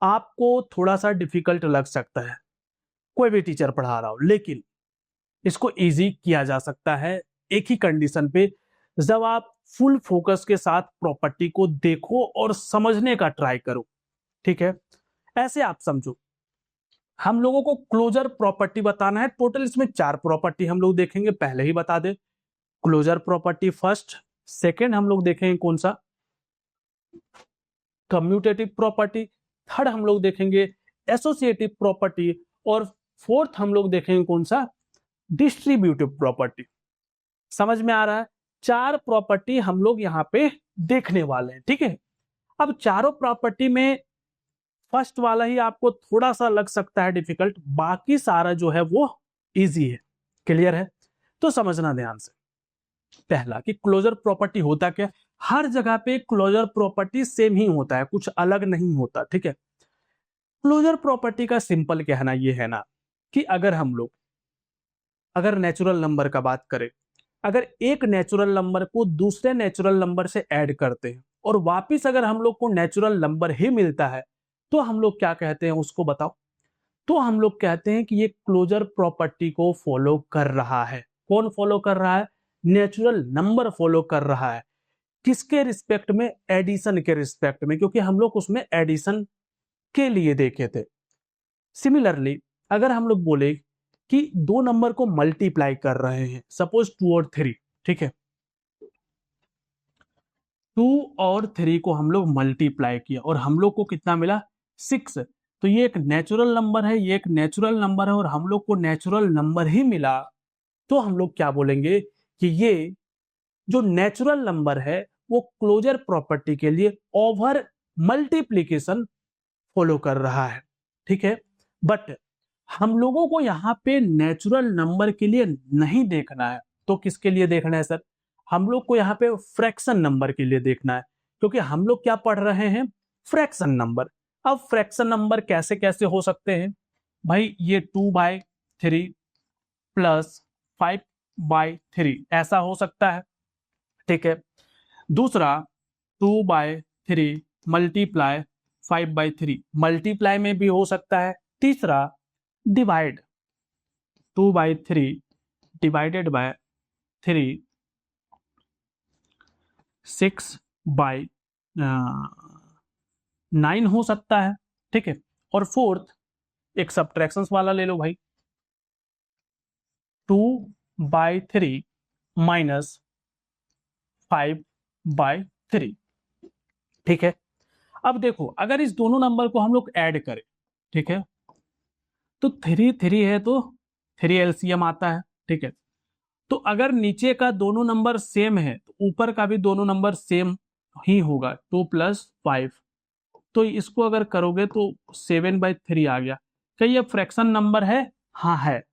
आपको थोड़ा सा डिफिकल्ट लग सकता है, कोई भी टीचर पढ़ा रहा हो, लेकिन इसको इजी किया जा सकता है एक ही कंडीशन पे, जब आप फुल फोकस के साथ प्रॉपर्टी को देखो और समझने का ट्राई करो। ठीक है, ऐसे आप समझो, हम लोगों को क्लोजर प्रॉपर्टी बताना है। टोटल इसमें 4 प्रॉपर्टी हम लोग देखेंगे, पहले ही बता दे। क्लोजर प्रॉपर्टी फर्स्ट, सेकेंड हम लोग देखेंगे कौन सा, कम्यूटेटिव प्रॉपर्टी, थर्ड हम लोग देखेंगे एसोसिएटिव प्रॉपर्टी, और फोर्थ हम लोग देखेंगे कौन सा, डिस्ट्रीब्यूटिव प्रॉपर्टी। समझ में आ रहा है? 4 प्रॉपर्टी हम लोग यहाँ पे देखने वाले हैं। ठीक है, अब चारों प्रॉपर्टी में फर्स्ट वाला ही आपको थोड़ा सा लग सकता है डिफिकल्ट, बाकी सारा जो है वो इजी है। क्लियर है? तो समझना ध्यान से। पहला कि क्लोजर प्रॉपर्टी होता क्या, हर जगह पे क्लोजर प्रॉपर्टी सेम ही होता है, कुछ अलग नहीं होता। ठीक है, क्लोजर प्रॉपर्टी का सिंपल कहना ये है ना कि अगर हम लोग अगर नेचुरल नंबर का बात करें, अगर एक नेचुरल नंबर को दूसरे नेचुरल नंबर से ऐड करते हैं और वापिस अगर हम लोग को नेचुरल नंबर ही मिलता है, तो हम लोग क्या कहते हैं उसको बताओ? तो हम लोग कहते हैं कि ये क्लोजर प्रॉपर्टी को फॉलो कर रहा है। कौन फॉलो कर रहा है? नेचुरल नंबर फॉलो कर रहा है। किसके रिस्पेक्ट में? एडिशन के रिस्पेक्ट में, क्योंकि हम लोग उसमें एडिशन के लिए देखे थे। सिमिलरली अगर हम लोग बोले कि दो नंबर को मल्टीप्लाई कर रहे हैं, सपोज 2 और 3, ठीक है, 2 और 3 को हम लोग मल्टीप्लाई किया और हम लोग को कितना मिला? 6। तो ये एक नेचुरल नंबर है, ये एक नेचुरल नंबर है और हम लोग को नेचुरल नंबर ही मिला। तो हम लोग क्या बोलेंगे कि ये जो नेचुरल नंबर है वो क्लोजर प्रॉपर्टी के लिए ओवर मल्टीप्लीकेशन फॉलो कर रहा है। ठीक है, बट हम लोगों को यहाँ पे नेचुरल नंबर के लिए नहीं देखना है, तो किसके लिए देखना है सर? हम लोग को यहाँ पे फ्रैक्शन नंबर के लिए देखना है, क्योंकि हम लोग क्या पढ़ रहे हैं? Fraction number. अब फ्रैक्शन नंबर कैसे कैसे हो सकते हैं भाई? ये 2/3 प्लस 5/3 ऐसा हो सकता है। ठीक है, दूसरा 2/3 मल्टीप्लाई 5/3 मल्टीप्लाई में भी हो सकता है। तीसरा डिवाइड 2/3 डिवाइडेड बाय 3 6/9 हो सकता है। ठीक है, और फोर्थ एक सब्ट्रैक्शंस वाला ले लो भाई, 2/3 माइनस 5/3। ठीक है, अब देखो अगर इस दोनों नंबर को हम लोग ऐड करें, ठीक है, तो 3 3 है तो 3 एलसीएम आता है। ठीक है, तो अगर नीचे का दोनों नंबर सेम है तो ऊपर का भी दोनों नंबर सेम ही होगा, 2 + 5। तो इसको अगर करोगे तो 7/3 आ गया। क्या ये फ्रैक्शन नंबर है? हाँ है।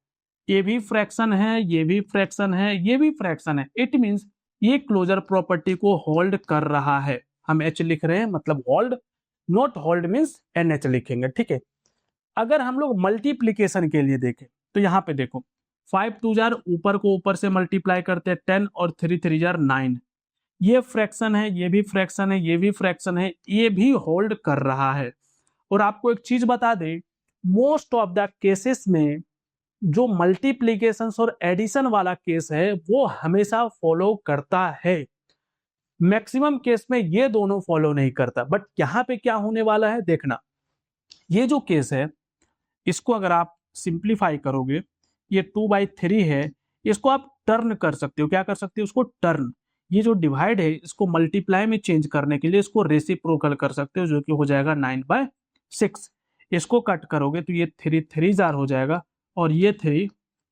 ये भी फ्रैक्शन है, ये भी फ्रैक्शन है, ये भी फ्रैक्शन है। इट मींस ये क्लोजर प्रॉपर्टी को होल्ड कर रहा है। हम एच लिख रहे हैं मतलब hold, not hold means NH लिखेंगे। ठीक है, अगर हम लोग मल्टीप्लीकेशन के लिए देखें तो यहाँ पे देखो 5 2 जार ऊपर को ऊपर से मल्टीप्लाई करते हैं 10 और 3 3 जार 9। ये फ्रैक्शन है, ये भी फ्रैक्शन है, ये भी फ्रैक्शन है, ये भी होल्ड कर रहा है। और आपको एक चीज बता दें, मोस्ट ऑफ द केसेस में जो मल्टीप्लीकेशन और एडिशन वाला केस है वो हमेशा फॉलो करता है। मैक्सिमम केस में ये दोनों फॉलो नहीं करता। बट यहाँ पे क्या होने वाला है देखना, ये जो केस है इसको अगर आप सिंप्लीफाई करोगे, ये 2/3 है, इसको आप टर्न कर सकते हो। क्या कर सकते हो? उसको टर्न। ये जो डिवाइड है इसको मल्टीप्लाई में चेंज करने के लिए इसको रेसिप्रोकल कर सकते हो, जो कि हो जाएगा 9/6। इसको कट करोगे तो ये 3 3 जार हो जाएगा और ये 3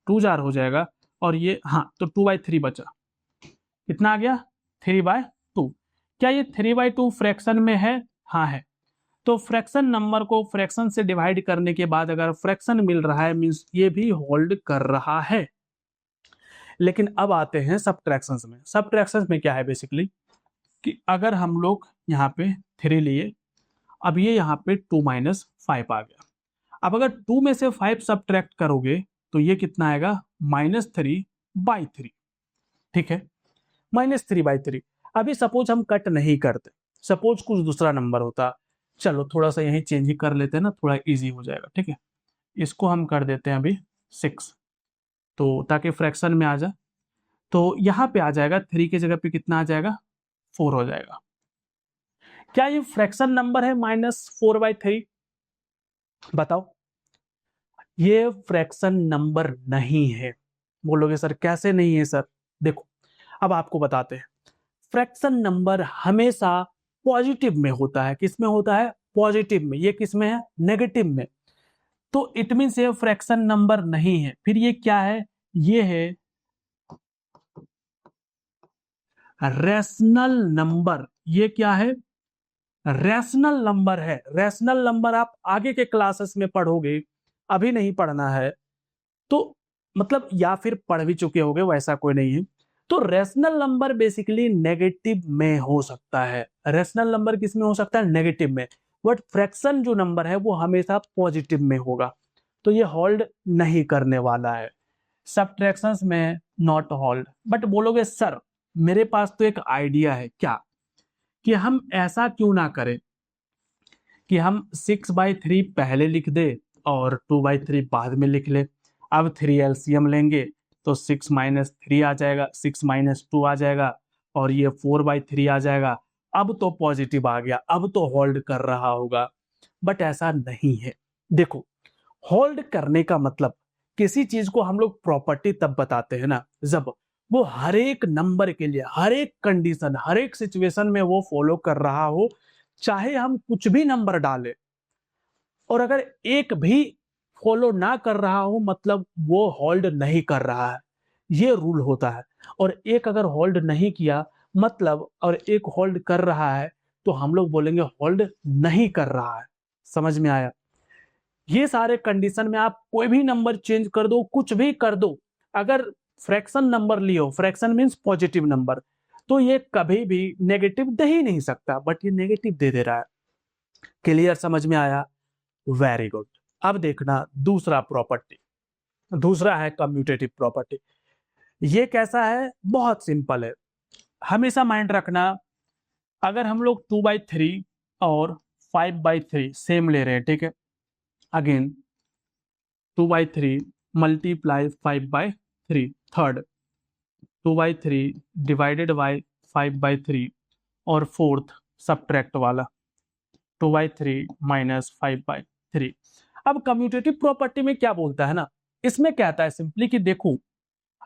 2 जार हो जाएगा और ये हाँ, तो 2/3 बचा। कितना आ गया? 3/2। क्या ये 3/2 फ्रैक्शन में है? हाँ है। तो फ्रैक्शन नंबर को फ्रैक्शन से डिवाइड करने के बाद अगर फ्रैक्शन मिल रहा है मींस ये भी होल्ड कर रहा है। लेकिन अब आते हैं सब्ट्रैक्शंस में। सब्ट्रैक्शंस में क्या है बेसिकली कि अगर हम लोग यहाँ पे 3 लिए, अब ये यहाँ पे 2 - 5 आ गया। अब अगर 2 में से 5 सब्ट्रैक्ट करोगे तो ये कितना आएगा? -3/3। ठीक है, -3/3। अभी सपोज हम कट नहीं करते, सपोज कुछ दूसरा नंबर होता, चलो थोड़ा सा यही चेंज ही कर लेते हैं ना, थोड़ा इजी हो जाएगा, ठीक है। इसको हम कर देते हैं अभी 6, तो ताकि फ्रैक्शन में आ जाए। तो यहाँ पे आ जाएगा 3 की जगह पे कितना आ जाएगा, 4 हो जाएगा। क्या ये फ्रैक्शन नंबर है -4/3? बताओ। ये फ्रैक्शन नंबर नहीं है। बोलोगे सर कैसे नहीं है सर? देखो अब आपको बताते हैं। फ्रैक्शन नंबर हमेशा पॉजिटिव में होता है। किस में होता है? पॉजिटिव में। ये किस में है? नेगेटिव में। तो इट मीन्स ये फ्रैक्शन नंबर नहीं है। फिर ये क्या है? ये है रैशनल नंबर। ये क्या है? रैशनल नंबर है। रैशनल नंबर आप आगे के क्लासेस में पढ़ोगे, अभी नहीं पढ़ना है। तो मतलब या फिर पढ़ भी चुके होगे, वैसा कोई नहीं है। तो रैशनल नंबर बेसिकली नेगेटिव में हो सकता है। रैशनल नंबर किस में हो सकता है? नेगेटिव में। बट फ्रैक्शन जो नंबर है वो हमेशा पॉजिटिव में होगा। तो ये होल्ड नहीं करने वाला है। सबट्रैक्शंस में नॉट होल्ड। बट बोलोगे सर मेरे पास तो एक आइडिया है। क्या? कि हम ऐसा क्यों ना करें कि हम 6/3 पहले लिख दे और 2/3 बाद में लिख ले। अब 3 एलसीएम लेंगे तो 6 - 3 आ जाएगा, 6 - 2 आ जाएगा और ये 4/3 आ जाएगा। अब तो पॉजिटिव आ गया, अब तो होल्ड कर रहा होगा। बट ऐसा नहीं है। देखो होल्ड करने का मतलब, किसी चीज को हम लोग प्रॉपर्टी तब बताते हैं ना जब वो हर एक नंबर के लिए, हर एक कंडीशन, हर एक सिचुएशन में वो फॉलो कर रहा हो। चाहे हम कुछ भी नंबर डालें और अगर एक भी फॉलो ना कर रहा हो मतलब वो होल्ड नहीं कर रहा है। ये रूल होता है। और एक अगर होल्ड नहीं किया मतलब, और एक होल्ड कर रहा है तो हम लोग बोलेंगे होल्ड नहीं कर रहा है। समझ में आया? ये सारे कंडीशन में आप कोई भी नंबर चेंज कर दो, कुछ भी कर दो, अगर फ्रैक्शन नंबर लियो, फ्रैक्शन मींस पॉजिटिव नंबर, तो ये कभी भी नेगेटिव दे ही नहीं सकता। बट ये नेगेटिव दे दे रहा है। क्लियर? समझ में आया? Very good. अब देखना दूसरा प्रॉपर्टी। दूसरा है कम्यूटेटिव प्रॉपर्टी। ये कैसा है? बहुत सिंपल है। हमेशा माइंड रखना, अगर हम लोग 2/3 और 5/3 सेम ले रहे हैं, ठीक है। Again 2/3 multiply 5/3, third 2/3 divided by 5/3 और फोर्थ सब्ट्रैक्ट वाला 2/3 - 5/3। अब कम्यूटेटिव प्रॉपर्टी में क्या बोलता है ना, इसमें कहता है सिंपली कि देखो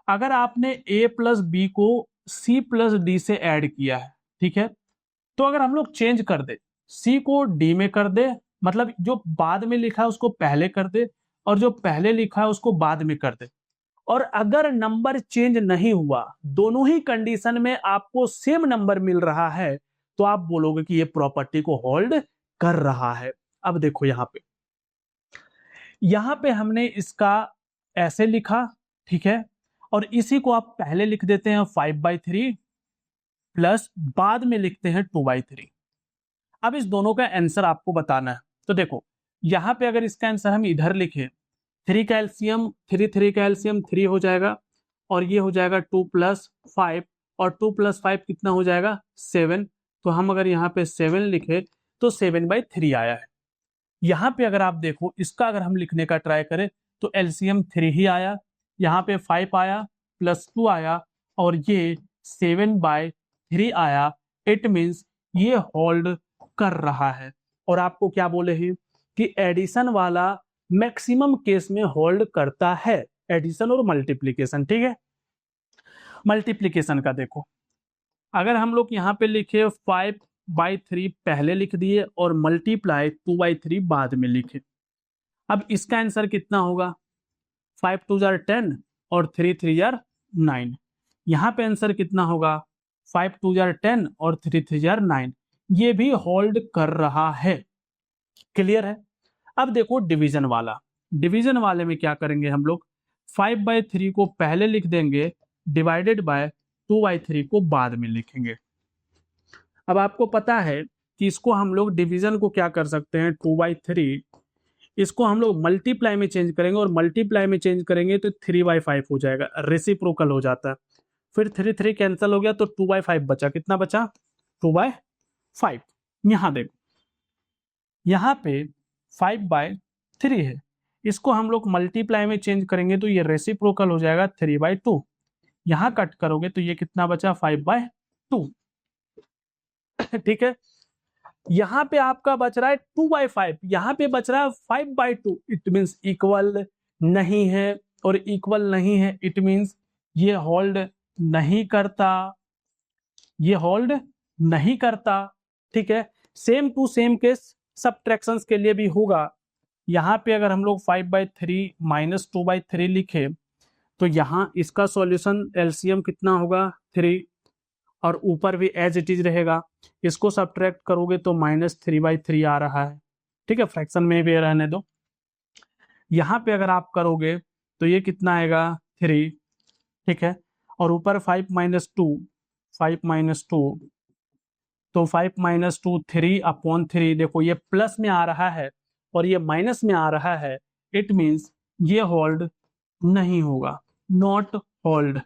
अगर आपने a प्लस बी को c प्लस डी से ऐड किया है, ठीक है, तो अगर हम लोग चेंज कर दे, c को d में कर दे, मतलब जो बाद में लिखा है उसको पहले कर दे और जो पहले लिखा है उसको बाद में कर दे, और अगर नंबर चेंज नहीं हुआ, दोनों ही कंडीशन में आपको सेम नंबर मिल रहा है, तो आप बोलोगे कि ये प्रॉपर्टी को होल्ड कर रहा है। अब देखो यहां पे हमने इसका ऐसे लिखा, ठीक है, और इसी को आप पहले लिख देते हैं 5/3 प्लस बाद में लिखते हैं 2/3। अब इस दोनों का आंसर आपको बताना है। तो देखो यहां पे अगर इसका आंसर हम इधर लिखे, 3 का एलसीएम 3 का एलसीएम 3 हो जाएगा और ये हो जाएगा 2 + 5 और 2 + 5 कितना हो जाएगा? 7। तो हम अगर यहाँ पे 7 लिखे तो 7/3 आया है। यहाँ पे अगर आप देखो इसका अगर हम लिखने का ट्राई करें तो एलसीएम 3 ही आया, यहाँ पे 5 आया +2 आया और ये 7/3 आया। इट मीन्स ये होल्ड कर रहा है। और आपको क्या बोले हैं कि एडिशन वाला मैक्सिमम केस में होल्ड करता है, एडिशन और मल्टीप्लीकेशन, ठीक है। मल्टीप्लीकेशन का देखो, अगर हम लोग यहाँ पे लिखे 5/3 पहले लिख दिए और मल्टीप्लाई 2/3 बाद में लिखे, अब इसका आंसर कितना होगा? 5 × 2 = 10 और 3 × 3 = 9। यहाँ पे आंसर कितना होगा? 5 × 2 = 10 और 3 × 3 = 9। ये भी होल्ड कर रहा है। क्लियर है? अब देखो डिवीजन वाला। डिवीजन वाले में क्या करेंगे हम लोग? 5/3 को पहले लिख देंगे, डिवाइडेड बाय 2/3 को बाद में लिखेंगे। अब आपको पता है कि इसको हम लोग डिवीजन को क्या कर सकते हैं? 2/3 इसको हम लोग मल्टीप्लाई में चेंज करेंगे और मल्टीप्लाई में चेंज करेंगे तो 3/5 हो जाएगा, रेसिप्रोकल हो जाता है। फिर 3 कैंसिल हो गया तो 2/5 बचा। कितना बचा? 2/5। यहाँ देखो, यहाँ पे 5/3 है, इसको हम लोग मल्टीप्लाई में चेंज करेंगे तो ये रेसिप्रोकल हो जाएगा 3/2। यहाँ कट करोगे तो ये कितना बचा? 5/2। ठीक है, यहाँ पे आपका बच रहा है 2/5, यहाँ पे बच रहा है 5/2। इट मीन्स इक्वल नहीं है, और इक्वल नहीं है इट मीन्स ये होल्ड नहीं करता, ये होल्ड नहीं करता। ठीक है, same to same case subtractions के लिए भी होगा। यहाँ पे अगर हम लोग 5/3 माइनस 2/3 लिखे तो यहाँ इसका सॉल्यूशन एलसीएम कितना होगा? 3, और ऊपर भी एज इट इज रहेगा। इसको सब्ट्रैक्ट करोगे तो -3/3 आ रहा है। ठीक है, फ्रैक्शन में भी रहने दो। यहाँ पे अगर आप करोगे तो ये कितना आएगा? 3। ठीक है, और ऊपर 5 - 2 तो 5 - 2 3/3। देखो ये प्लस में आ रहा है और ये माइनस में आ रहा है, इट मीन्स ये होल्ड नहीं होगा, नॉट होल्ड।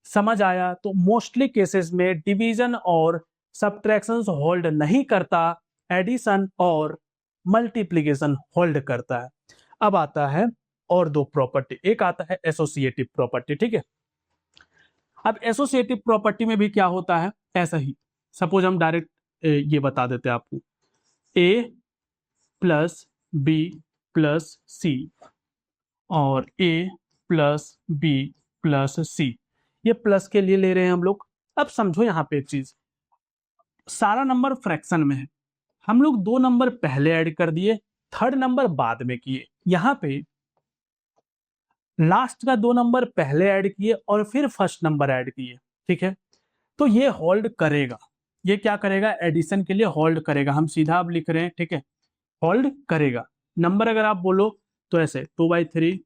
समझ आया? तो मोस्टली केसेस में डिवीजन और सब्ट्रैक्शंस होल्ड नहीं करता, एडिशन और मल्टीप्लिकेशन होल्ड करता है। अब आता है और दो प्रॉपर्टी, एक आता है एसोसिएटिव प्रॉपर्टी। ठीक है, अब एसोसिएटिव प्रॉपर्टी में भी क्या होता है? ऐसा ही सपोज हम डायरेक्ट ये बता देते हैं आपको, a प्लस बी प्लस सी और a प्लस बी प्लस सी, ये प्लस के लिए ले रहे हैं हम लोग। अब समझो यहाँ पे एक चीज, सारा नंबर फ्रैक्शन में है, हम लोग 2 नंबर पहले ऐड कर दिए, 3rd नंबर बाद में किए। यहाँ पे लास्ट का 2 नंबर पहले ऐड किए और फिर फर्स्ट नंबर ऐड किए। ठीक है, तो ये होल्ड करेगा, ये क्या करेगा? एडिशन के लिए होल्ड करेगा। हम सीधा अब लिख रहे हैं, ठीक है, होल्ड करेगा। नंबर अगर आप बोलो तो ऐसे 2/3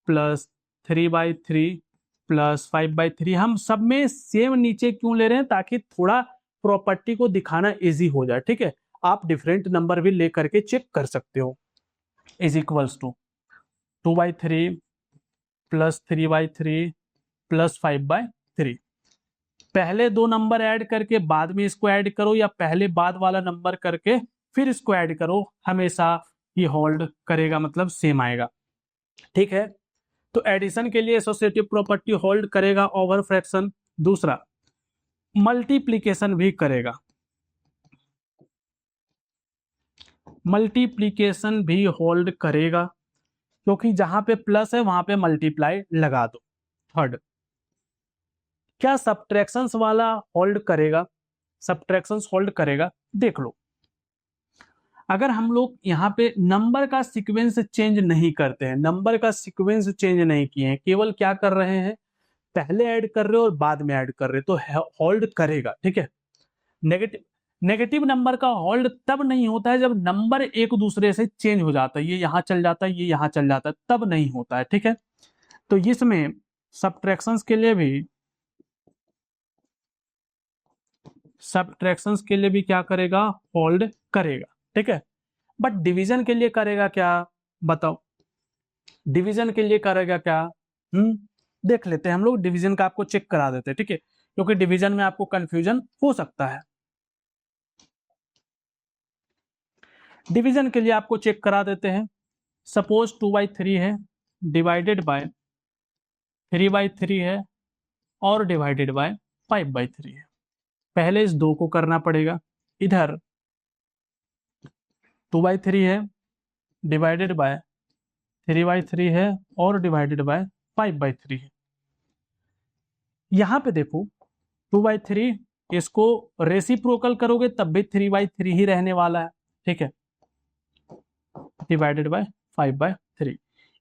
प्लस 3/3 प्लस 5/3, हम सब में सेम नीचे क्यों ले रहे हैं? ताकि थोड़ा प्रॉपर्टी को दिखाना इजी हो जाए। ठीक है, आप डिफरेंट नंबर भी ले करके चेक कर सकते हो। Is equals to 2/3 plus 3/3 plus 5/3। पहले 2 नंबर ऐड करके बाद में इसको ऐड करो, या पहले बाद वाला नंबर करके फिर इसको ऐड करो, हमेशा ये होल्ड करेगा, मतलब सेम आएगा। ठीक है, तो एडिशन के लिए एसोसिएटिव प्रॉपर्टी होल्ड करेगा ओवर फ्रैक्शन। दूसरा, मल्टीप्लिकेशन भी करेगा, मल्टीप्लिकेशन भी होल्ड करेगा, क्योंकि जहां पे प्लस है वहां पे मल्टीप्लाई लगा दो। थर्ड, क्या सब्ट्रैक्शंस वाला होल्ड करेगा? सब्ट्रैक्शंस होल्ड करेगा। देख लो, अगर हम लोग यहाँ पे नंबर का सीक्वेंस चेंज नहीं करते हैं, नंबर का सीक्वेंस चेंज नहीं किए हैं, केवल क्या कर रहे हैं? पहले ऐड कर रहे हो और बाद में ऐड कर रहे हो, तो होल्ड करेगा। ठीक है, नेगेटिव नेगेटिव नंबर का होल्ड तब नहीं होता है जब नंबर एक दूसरे से चेंज हो जाता है, ये यहाँ चल जाता है, ये यहाँ चल जाता है, तब नहीं होता है। ठीक है, तो इसमें सब्ट्रैक्शंस के लिए भी, सब्ट्रैक्शंस के लिए भी क्या करेगा? होल्ड करेगा। ठीक है, बट डिवीजन के लिए करेगा क्या? बताओ, डिवीजन के लिए करेगा क्या? देख लेते हैं हम लोग, डिवीजन का आपको चेक करा देते हैं। ठीक है, क्योंकि डिवीजन में आपको कंफ्यूजन हो सकता है। डिवीजन के लिए आपको चेक करा देते हैं। सपोज 2/3 है डिवाइडेड बाय 3/3 है और डिवाइडेड बाय 5/3 है। पहले इस 2 को करना पड़ेगा। इधर 2/3 है डिवाइडेड बाय 3/3 है और डिवाइडेड बाय 5/3 है। यहाँ पे देखो 2/3, इसको रेसिप्रोकल करोगे तब भी 3/3 ही रहने वाला है। ठीक है, डिवाइडेड बाय 5/3,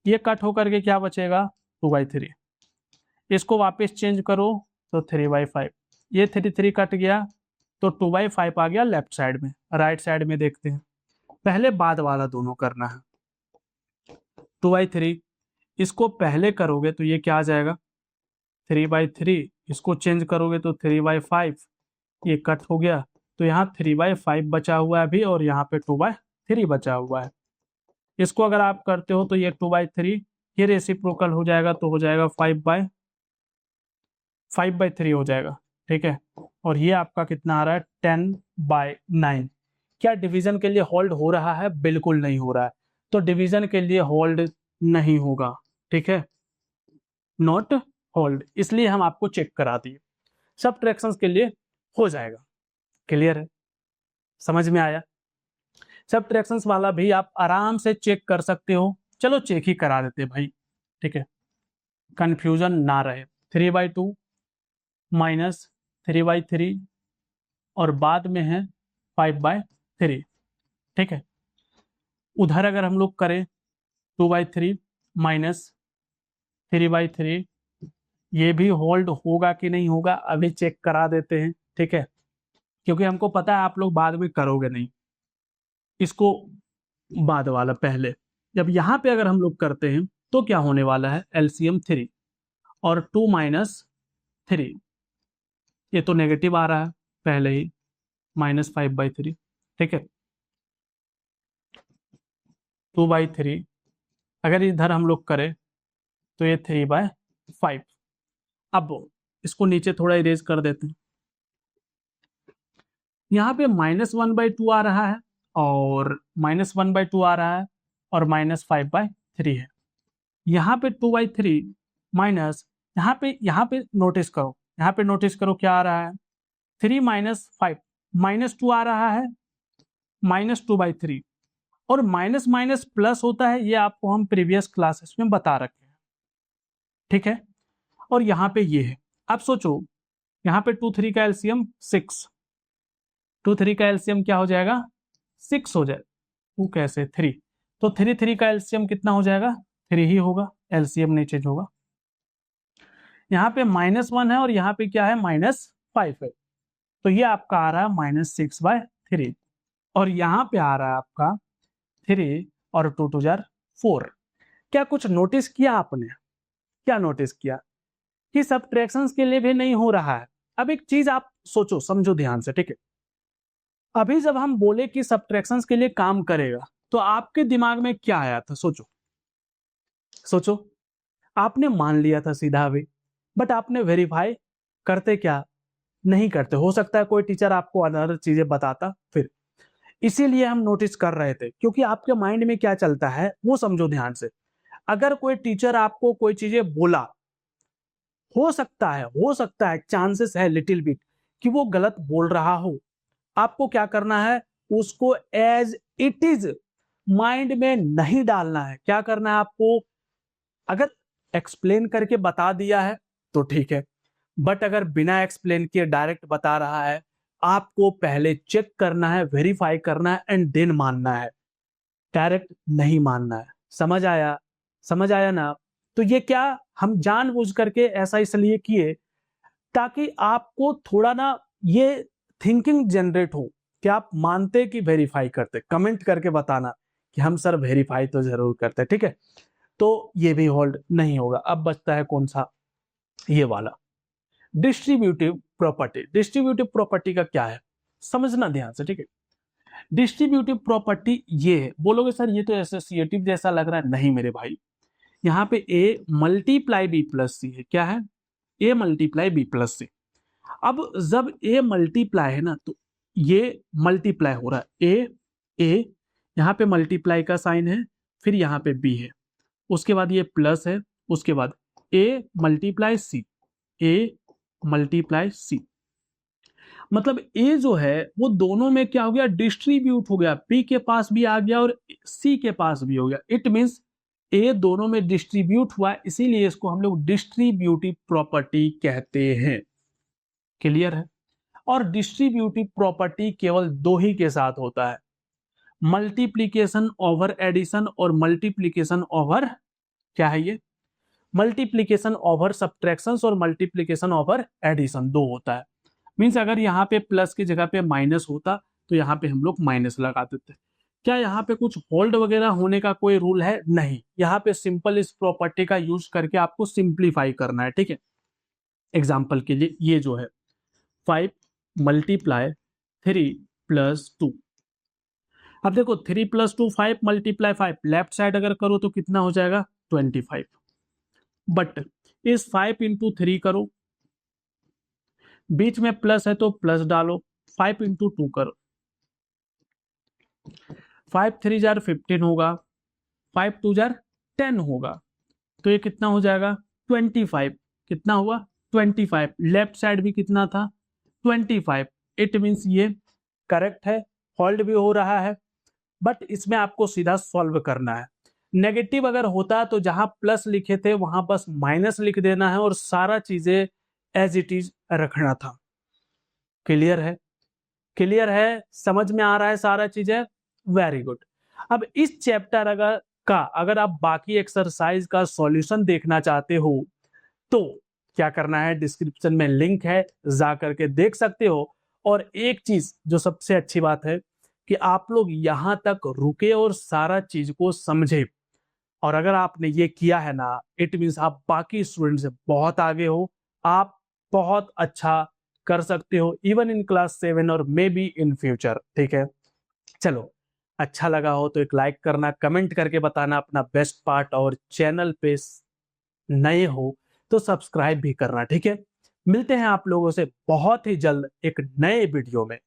ये कट होकर के क्या बचेगा? 2/3। इसको वापस चेंज करो तो 3/5, ये 3 कट गया तो 2/5 आ गया लेफ्ट साइड में। राइट साइड में देखते हैं, पहले बाद वाला दोनों करना है। 2/3, इसको पहले करोगे तो ये क्या आ जाएगा? 3/3, इसको चेंज करोगे तो 3/5, ये कट हो गया तो यहाँ 3/5 बचा हुआ है अभी, और यहाँ पे 2/3 बचा हुआ है। इसको अगर आप करते हो तो ये 2/3, ये रेसिप्रोकल हो जाएगा तो हो जाएगा 5/3 हो जाएगा, ठीक है। और ये आपका कितना आ रहा है 10/9। क्या डिवीजन के लिए होल्ड हो रहा है? बिल्कुल नहीं हो रहा है, तो डिवीजन के लिए होल्ड नहीं होगा, ठीक है, नॉट होल्ड, इसलिए हम आपको चेक करा दिए। सबट्रैक्शंस के लिए हो जाएगा। क्लियर है, समझ में आया? सबट्रैक्शंस वाला भी आप आराम से चेक कर सकते हो। चलो चेक ही करा देते भाई, ठीक है, कंफ्यूजन ना रहे। 3/2 माइनस 3/3 और बाद में है 5/3, ठीक है। उधर अगर हम लोग करें 2/3 माइनस 3/3, ये भी होल्ड होगा कि नहीं होगा अभी चेक करा देते हैं, ठीक है, क्योंकि हमको पता है आप लोग बाद में करोगे नहीं इसको, बाद वाला पहले। जब यहाँ पे अगर हम लोग करते हैं तो क्या होने वाला है, एलसीएम 3 और 2 माइनस 3, ये तो नेगेटिव आ रहा है पहले ही, -5/3, ठीक है। 2/3 अगर इधर हम लोग करें तो ये 3/5। अब इसको नीचे थोड़ा इरेज कर देते हैं। यहाँ पे -1/2 आ रहा है और -1/2 आ रहा है और -5/3 है। यहाँ पे 2/3 माइनस, यहाँ पे नोटिस करो, यहाँ पे नोटिस करो क्या आ रहा है, 3 माइनस 5, -2 आ रहा है, -2/3। और माइनस माइनस प्लस होता है, ये आपको हम प्रीवियस क्लासेस में बता रखे हैं, ठीक है। और यहाँ पे ये है, अब सोचो यहाँ पे 2 3 का एलसीएम 6, 2 3 का एलसीएम क्या हो जाएगा, 6 हो जाएगा। 2 कैसे 3, तो 3 3 का एलसीएम कितना हो जाएगा, 3 ही होगा, एलसीएम नहीं चेंज होगा। यहाँ पे -1 है और यहाँ पे क्या है, -5 है, तो ये आपका आ रहा है -6/3। और यहाँ पे आ रहा है आपका 3 और 2 2 जार 4। क्या कुछ नोटिस किया आपने, क्या नोटिस किया कि सबट्रैक्शंस के लिए भी नहीं हो रहा है। अब एक चीज आप सोचो समझो ध्यान से, ठीक है, अभी जब हम बोले कि सबट्रैक्शंस के लिए काम करेगा तो आपके दिमाग में क्या आया था, सोचो सोचो। आपने मान लिया था सीधा अभी, बट आपने वेरीफाई करते क्या, नहीं करते। हो सकता है कोई टीचर आपको अदर चीजें बताता फिर, इसीलिए हम नोटिस कर रहे थे, क्योंकि आपके माइंड में क्या चलता है वो समझो ध्यान से। अगर कोई टीचर आपको कोई चीजें बोला, हो सकता है चांसेस है लिटिल बिट कि वो गलत बोल रहा हो, आपको क्या करना है, उसको एज इट इज माइंड में नहीं डालना है। क्या करना है आपको, अगर एक्सप्लेन करके बता दिया है तो ठीक है, बट अगर बिना एक्सप्लेन किए डायरेक्ट बता रहा है, आपको पहले चेक करना है, वेरीफाई करना है एंड देन मानना है, डायरेक्ट नहीं मानना है। समझ आया, समझ आया ना? तो ये क्या हम जानबूझ करके ऐसा इसलिए किए ताकि आपको थोड़ा ना ये थिंकिंग जनरेट हो कि आप मानते कि वेरीफाई करते। कमेंट करके बताना कि हम सर वेरीफाई तो जरूर करते, ठीक है। तो ये भी होल्ड नहीं होगा। अब बचता है कौन सा, ये वाला डिस्ट्रीब्यूटिव प्रॉपर्टी। डिस्ट्रीब्यूटिव प्रॉपर्टी का क्या है समझना ध्यान से, ठीक है। डिस्ट्रीब्यूटिव प्रॉपर्टी ये है, बोलोगे सर ये तो एसोसिएटिव जैसा लग रहा है, नहीं मेरे भाई। यहाँ पे ए मल्टीप्लाई बी प्लस सी है, क्या है, ए मल्टीप्लाई बी प्लस सी। अब जब ए मल्टीप्लाई है ना, तो ये मल्टीप्लाई हो रहा है, ए यहाँ पे मल्टीप्लाई का साइन है, फिर यहाँ पे बी है, उसके बाद ये प्लस है, उसके बाद A multiply C, A multiply C. मतलब ए जो है वो दोनों में क्या हो गया, डिस्ट्रीब्यूट हो गया, पी के पास भी आ गया और सी के पास भी हो गया। इट मींस ए दोनों में डिस्ट्रीब्यूट हुआ, इसीलिए इसको हम लोग डिस्ट्रीब्यूटिव प्रॉपर्टी कहते हैं। क्लियर है? और डिस्ट्रीब्यूटिव प्रॉपर्टी केवल दो ही के साथ होता है, मल्टीप्लीकेशन ओवर एडिशन और मल्टीप्लीकेशन ओवर, क्या है ये, मल्टीप्लीकेशन ओवर सब्ट्रैक्शन और मल्टीप्लीकेशन ओवर एडिशन, दो होता है। मीन्स अगर यहाँ पे प्लस की जगह पे माइनस होता तो यहाँ पे हम लोग माइनस लगा देते। क्या यहाँ पे कुछ होल्ड वगैरह होने का कोई रूल है? नहीं, यहाँ पे सिंपल इस प्रॉपर्टी का यूज करके आपको सिंप्लीफाई करना है, ठीक है। एग्जाम्पल के लिए ये जो है 5 मल्टीप्लाई 3 प्लस 2। अब देखो 3 प्लस 2 5 मल्टीप्लाई 5, लेफ्ट साइड अगर करो तो कितना हो जाएगा 25। बट इस 5 इंटू 3 करो बीच में प्लस है तो प्लस डालो, 5 इंटू 2 करो, 5 3 जार 15 होगा, 5 2 जार 10 होगा, तो ये कितना हो जाएगा 25। कितना हुआ 25। लेफ्ट साइड भी कितना था 25। इट मीन्स ये करेक्ट है, होल्ड भी हो रहा है। बट इसमें आपको सीधा सॉल्व करना है। नेगेटिव अगर होता तो जहां प्लस लिखे थे वहां बस माइनस लिख देना है और सारा चीजें एज इट इज रखना था। क्लियर है? क्लियर है, समझ में आ रहा है सारा चीजें? Very good. अब इस चैप्टर अगर आप बाकी एक्सरसाइज का सॉल्यूशन देखना चाहते हो तो क्या करना है, डिस्क्रिप्शन में लिंक है, जा करके देख सकते हो। और एक चीज जो सबसे अच्छी बात है कि आप लोग यहां तक रुके और सारा चीज को समझे, और अगर आपने ये किया है ना, इट मीन्स आप बाकी स्टूडेंट से बहुत आगे हो, आप बहुत अच्छा कर सकते हो इवन इन क्लास 7 और मे बी इन फ्यूचर। ठीक है, चलो, अच्छा लगा हो तो एक लाइक करना, कमेंट करके बताना अपना बेस्ट पार्ट, और चैनल पे नए हो तो सब्सक्राइब भी करना। ठीक है, मिलते हैं आप लोगों से बहुत ही जल्द एक नए वीडियो में।